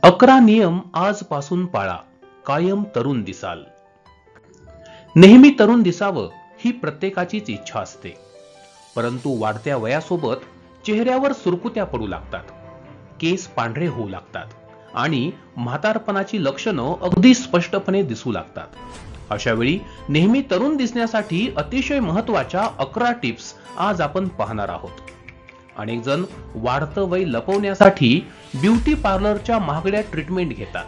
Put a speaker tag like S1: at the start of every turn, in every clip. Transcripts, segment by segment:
S1: 11 नियम आजपासून पाळा, कायम तरुण दिसाल. नेहमी तरुण दिसावं ही प्रत्येकाचीच इच्छा असते, परंतु वाढत्या वयासोबत चेहऱ्यावर सुरकुत्या पडू लागतात, केस पांढरे होऊ लागतात आणि म्हातारपणाची लक्षणं अगदी स्पष्टपणे दिसू लागतात. अशा वेळी नेहमी तरुण दिसण्यासाठी अतिशय महत्त्वाच्या 11 टिप्स आज आपण पाहणार आहोत. अनेक जण वाढतं वय लपवण्यासाठी ब्युटी पार्लरच्या महागड्या ट्रीटमेंट घेतात,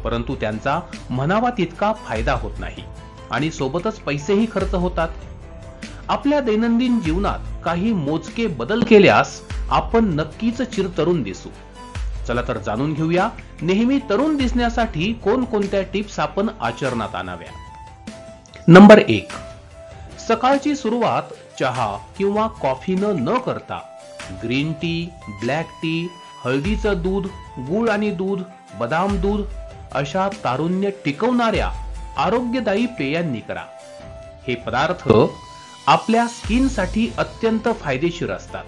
S1: परंतु त्यांचा म्हणावा तितका फायदा होत नाही आणि सोबतच पैसेही खर्च होतात. आपल्या दैनंदिन जीवनात काही मोजके बदल केल्यास आपण नक्कीच चिरतरुण दिसू. चला तर जाणून घेऊया नेहमी तरुण दिसण्यासाठी कोणकोणत्या टिप्स आपण आचरणात आणाव्या. नंबर 1, सकाळची सुरुवात चहा किंवा कॉफीनं न करता ग्रीन टी, ब्लॅक टी, हळदीचं दूध, गूळ आणि दूध, बदाम दूध अशा तारुण्य टिकवणाऱ्या आरोग्यदायी पेयांनी करा. हे पदार्थ आपल्या स्किनसाठी अत्यंत फायदेशीर असतात.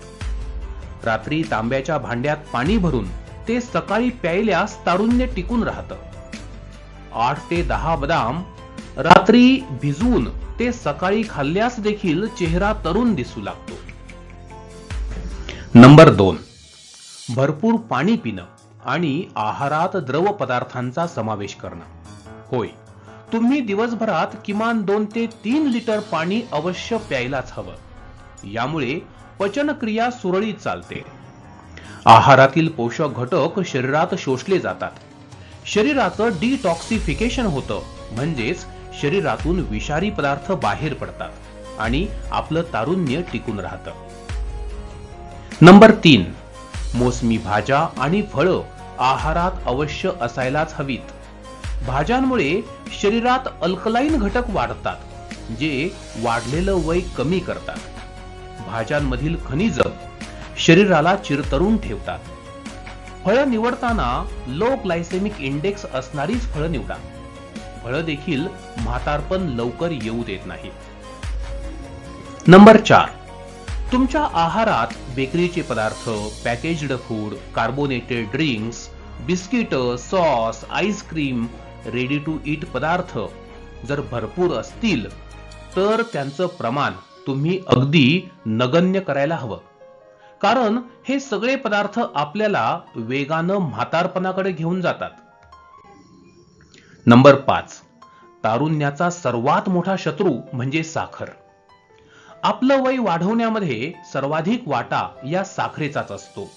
S1: रात्री तांब्याच्या भांड्यात पाणी भरून ते सकाळी प्यायल्यास तारुण्य टिकून राहतं. 8 ते 10 बदाम रात्री भिजवून ते सकाळी खाल्ल्यास देखील चेहरा तरुण दिसू लागतो. नंबर 2, भरपूर पाणी पिणं आणि आहारात द्रव पदार्थांचा समावेश करणं. होय, तुम्ही दिवसभरात किमान 2 ते 3 लिटर पाणी अवश्य प्यायलाच हवं. यामुळे पचनक्रिया सुरळीत चालते. आहारातील पोषक घटक शरीरात शोषले जातात. शरीराचं डिटॉक्सिफिकेशन होतं, म्हणजेच शरीरातून विषारी पदार्थ बाहेर पडतात आणि आपलं तारुण्य टिकून राहतं. नंबर 3, मोसमी भाज्या आणि फळं आहारात अवश्य असायलाच हवीत. भाज्यांमुळे शरीरात अल्कलाईन घटक वाढतात, जे वाढलेलं वय कमी करतात. भाज्यांमधील खनिज शरीराला चिरतरुण ठेवतात. फळं निवडताना लो ग्लायसेमिक इंडेक्स असणारीच फळं निवडा. फळं देखील म्हातारपण लवकर येऊ देत नाहीत. नंबर 4, तुमच्या आहारात बेकरीचे पदार्थ, packaged food, carbonated drinks, biscuit, sauce, ice cream, ready to eat पदार्थ जर भरपूर असतील तर त्यांचं प्रमाण तुम्ही अगदी नगण्य करायला हवं, कारण हे सगळे पदार्थ आपल्याला वेगानं म्हातारपणाकडे घेऊन जातात. नंबर 5, तारुण्याचा सर्वात मोठा शत्रू म्हणजे साखर. आपलं वय वाढवण्यामध्ये सर्वाधिक वाटा या साखरेचाच असतो.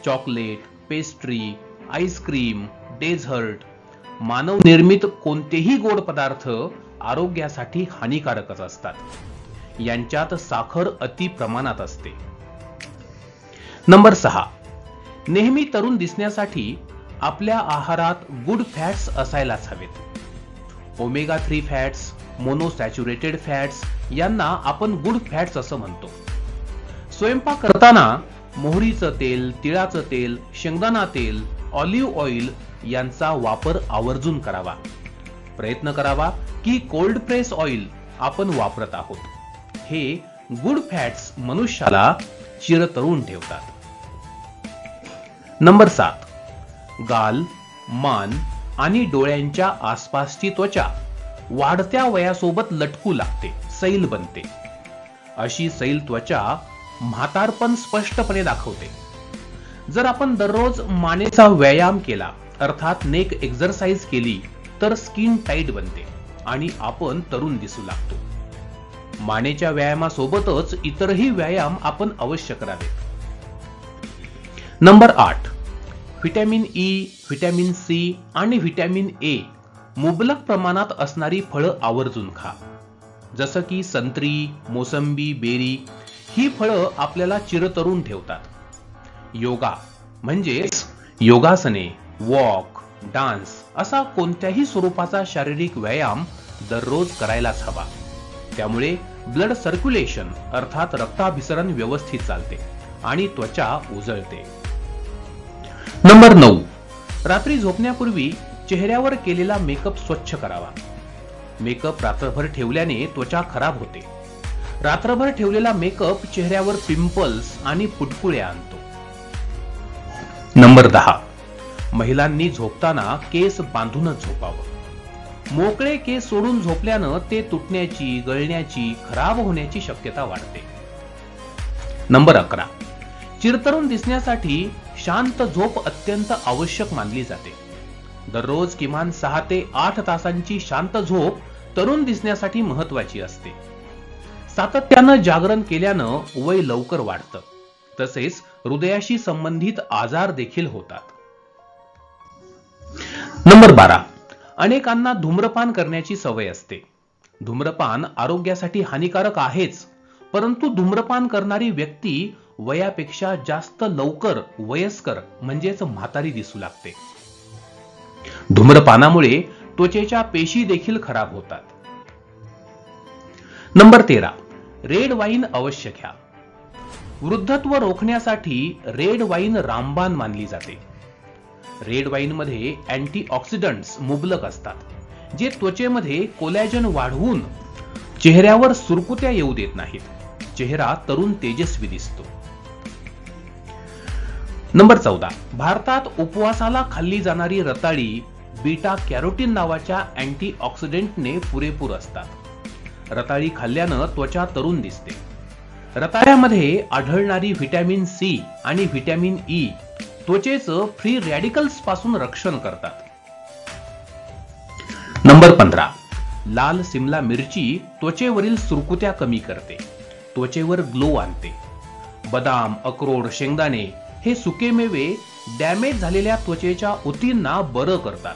S1: चॉकलेट, पेस्ट्री, आईस्क्रीम, डेझर्ट, मानव निर्मित कोणतेही गोड पदार्थ आरोग्यासाठी हानिकारकच असतात. यांच्यात साखर अति प्रमाणात असते. नंबर 6, नेहमी तरुण दिसण्यासाठी आपल्या आहारात गुड फॅट्स असायलाच हवेत. ओमेगा 3 फॅट्स, मोनोसॅच्युरेटेड फॅट्स यांना आपण गुड फॅट्स असं म्हणतो. स्वयंपाक करताना मोहरीचं तेल, तिळाचं तेल, शेंगदाणा तेल, ऑलिव्ह ऑइल यांचा वापर आवर्जून करावा. प्रयत्न करावा की कोल्ड प्रेस ऑइल आपण वापरत आहोत. हे गुड फॅट्स मनुष्याला चिरतरुण ठेवतात. नंबर 7, गाल, मान आणि डोळ्यांच्या आसपासची त्वचा वाढत्या वयासोबत लटकू लागते, सैल बनते. अशी सैल त्वचा म्हातारपण स्पष्टपणे दाखवते. जर आपण दररोज मानेचा व्यायाम केला, अर्थात नेक एक्सरसाइज केली, तर स्किन टाईट बनते आणि आपण तरुण दिसू लागतो. मानेच्या व्यायामासोबतच इतरही व्यायाम आपण अवश्य करावेत. Number 8, vitamin E, vitamin C आणि व्हिटॅमिन ए मुबलक प्रमाणात असणारी फळं आवर्जून खा. जसं की संत्री, मोसंबी, बेरी ही फळं आपल्याला चिरतरुण ठेवतात. योगा म्हणजेच योगासने, वॉक, डान्स असा कोणत्याही स्वरूपाचा शारीरिक व्यायाम दररोज करायलाच हवा. त्यामुळे ब्लड सर्क्युलेशन अर्थात रक्ताभिसरण व्यवस्थित चालते आणि त्वचा उजळते. नंबर 9, रात्री झोपण्यापूर्वी चेहऱ्यावर केलेला मेकअप स्वच्छ करावा. मेकअप रात्रभर ठेवल्याने त्वचा खराब होते. रात्रभर ठेवलेला मेकअप चेहऱ्यावर पिंपल्स आणि पुटपुळ्या आणतो. नंबर 10, महिलांनी झोपताना केस बांधूनच झोपावं. मोकळे केस सोडून झोपल्यानं ते तुटण्याची, गळण्याची, खराब होण्याची शक्यता वाढते. नंबर 11. चिरतरुण दिसण्यासाठी शांत झोप अत्यंत आवश्यक मानली जाते. दररोज किमान 6 ते 8 तासांची शांत झोप तरुण दिसण्यासाठी महत्वाची असते. सातत्यानं जागरण केल्यानं वय लवकर वाढतं, तसेच हृदयाशी संबंधित आजार देखील होतात. नंबर 12. अनेकांना धूम्रपान करण्याची सवय असते. धूम्रपान आरोग्यासाठी हानिकारक आहेच, परंतु धूम्रपान करणारी व्यक्ती वयापेक्षा जास्त लवकर वयस्कर म्हणजेच म्हातारी दिसू लागते. धूम्रपानामुळे त्वचेच्या पेशी देखील खराब होतात. नंबर 13. रेड वाईन अवश्य घ्या. वृद्धत्व रोखण्यासाठी रेड वाईन रामबाण मानली जाते. रेड वाईन मध्ये अँटीऑक्सिडंट्स मुबलक असतात, जे त्वचेमध्ये कोलॅजन वाढवून चेहऱ्यावर सुरकुत्या येऊ देत नाहीत. चेहरा तरुण तेजस्वी दिसतो. नंबर 14. भारतात उपवासाला खाल्ली जाणारी रताळी बीटा कॅरोटीन नावाच्या अँटीऑक्सिडंटने पुरेपूर असतात. रताळी खाल्ल्यानं त्वचा तरुण दिसते. रताळ्यामध्ये आढळणारी व्हिटॅमिन सी आणि व्हिटॅमिन ई त्वचेचं फ्री रॅडिकल्स पासून रक्षण करतात. नंबर 15. लाल सिमला मिरची त्वचेवरील सुरकुत्या कमी करते, त्वचेवर ग्लो आणते. बदाम, अक्रोड, शेंगदाणे हे सुके मेवे डॅमेज झालेल्या त्वचेच्या ऊतींना बरं करतात.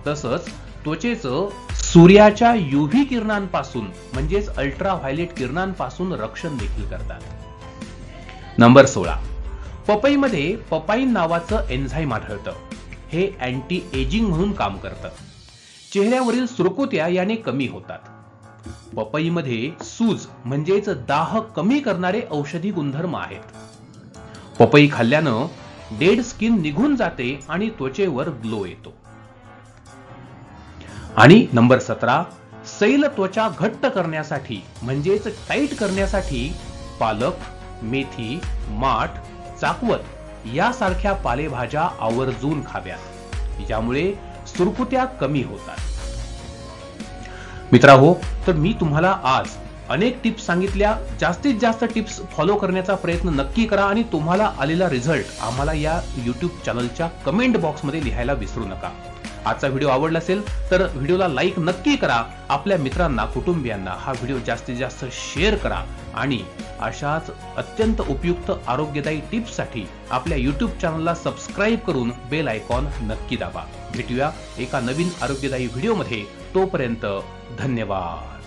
S1: तसंच त्वचेचं सूर्याच्या UV किरणांपासून म्हणजेच अल्ट्राव्हायलेट किरणांपासून रक्षण देखील करतात. नंबर 16. पपईमध्ये पपाईन नावाचं एन्झाईम आढळतं. हे अँटी एजिंग म्हणून काम करतं. चेहऱ्यावरील सुरकुत्या याने कमी होतात. पपईमध्ये सूज म्हणजेच दाह कमी करणारे औषधी गुणधर्म आहेत. पपई खाल्ल्यानं डेड स्किन निघून जाते आणि त्वचेवर ग्लो येतो. आणि नंबर 17. सैल त्वचा घट्ट करण्यासाठी म्हणजेच टाईट करण्यासाठी पालक, मेथी, माठ, चाकवत यासारख्या पालेभाज्या आवर्जून खाव्यात. यामुळे सुरकुत्या कमी होतात. मित्रांनो, तर मी तुम्हाला आज अनेक टिप्स सांगितल्या. जास्तीत जास्त टिप्स फॉलो करण्याचा प्रयत्न नक्की करा आणि तुम्हाला आलेला रिझल्ट आम्हाला या YouTube चॅनलच्या कमेंट बॉक्समध्ये लिहायला विसरू नका. आजचा व्हिडिओ आवडला असेल तर व्हिडिओला लाईक नक्की करा. आपल्या मित्रांना, कुटुंबियांना हा व्हिडिओ जास्तीत जास्त शेअर करा आणि अशाच अत्यंत उपयुक्त आरोग्यदायी टिप्ससाठी आपल्या YouTube चॅनलला सबस्क्राईब करून बेल आयकॉन नक्की दाबा. भेटूया एका नवीन आरोग्यदायी व्हिडिओमध्ये. तोपर्यंत धन्यवाद.